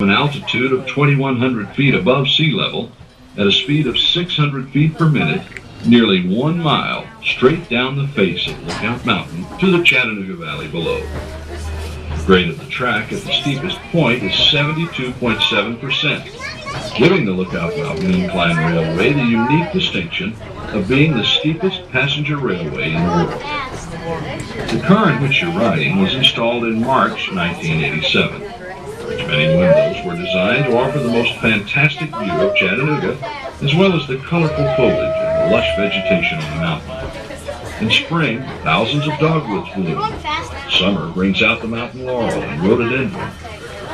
an altitude of 2,100 feet above sea level at a speed of 600 feet per minute, nearly 1 mile straight down the face of Lookout Mountain to the Chattanooga Valley below. The grade of the track at the steepest point is 72.7%, giving the Lookout Mountain Incline Railway the unique distinction of being the steepest passenger railway in the world. The car in which you're riding was installed in March 1987. Its many windows were designed to offer the most fantastic view of Chattanooga, as well as the colorful foliage and lush vegetation on the mountain. In spring, thousands of dogwoods bloom. Summer brings out the mountain laurel and rhododendron.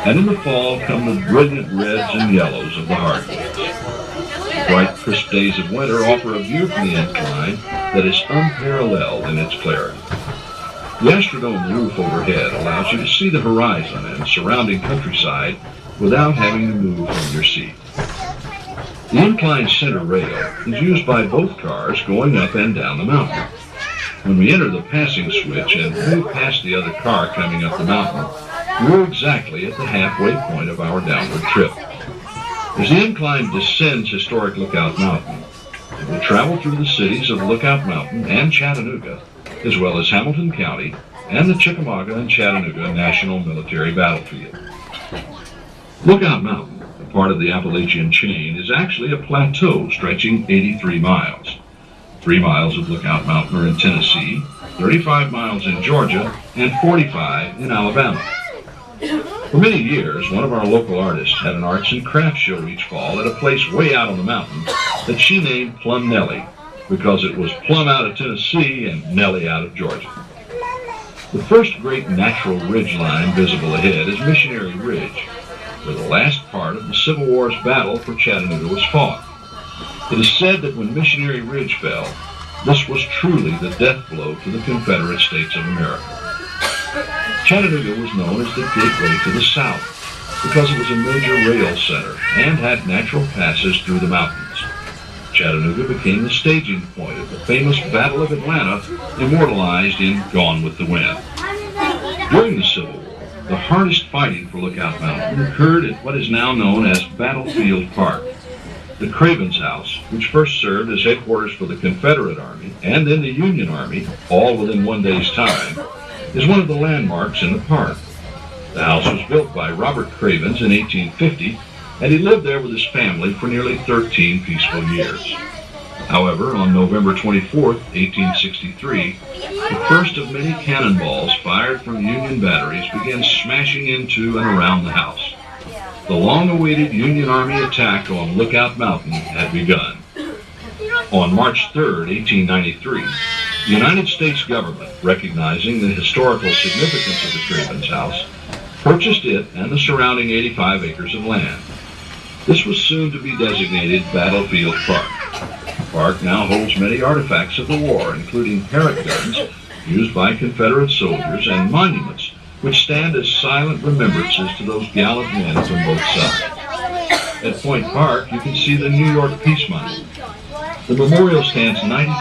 And in the fall come the brilliant reds and yellows of the hardwoods. The bright, crisp days of winter offer a view from the incline that is unparalleled in its clarity. The Astrodome roof overhead allows you to see the horizon and surrounding countryside without having to move from your seat. The incline center rail is used by both cars going up and down the mountain. When we enter the passing switch and move past the other car coming up the mountain, we're exactly at the halfway point of our downward trip. As the incline descends historic Lookout Mountain, it will travel through the cities of Lookout Mountain and Chattanooga, as well as Hamilton County and the Chickamauga and Chattanooga National Military Battlefield. Lookout Mountain, a part of the Appalachian chain, is actually a plateau stretching 83 miles. 3 miles of Lookout Mountain are in Tennessee, 35 miles in Georgia, and 45 in Alabama. For many years, one of our local artists had an arts and crafts show each fall at a place way out on the mountain that she named Plum Nellie, because it was plumb out of Tennessee and Nellie out of Georgia. The first great natural ridge line visible ahead is Missionary Ridge, where the last part of the Civil War's battle for Chattanooga was fought. It is said that when Missionary Ridge fell, this was truly the death blow to the Confederate States of America. Chattanooga was known as the gateway to the South because it was a major rail center and had natural passes through the mountains. Chattanooga became the staging point of the famous Battle of Atlanta, immortalized in Gone with the Wind. During the Civil War, the hardest fighting for Lookout Mountain occurred at what is now known as Battlefield Park. The Craven's House, which first served as headquarters for the Confederate Army and then the Union Army, all within one day's time, is one of the landmarks in the park. The house was built by Robert Cravens in 1850, and he lived there with his family for nearly 13 peaceful years. However, on November 24, 1863, the first of many cannonballs fired from Union batteries began smashing into and around the house. The long-awaited Union Army attack on Lookout Mountain had begun. On March 3, 1893, the United States government, recognizing the historical significance of the Cravens House, purchased it and the surrounding 85 acres of land. This was soon to be designated Battlefield Park. The park now holds many artifacts of the war, including Herrick guns used by Confederate soldiers and monuments which stand as silent remembrances to those gallant men from both sides. At Point Park, you can see the New York Peace Monument. The memorial stands 90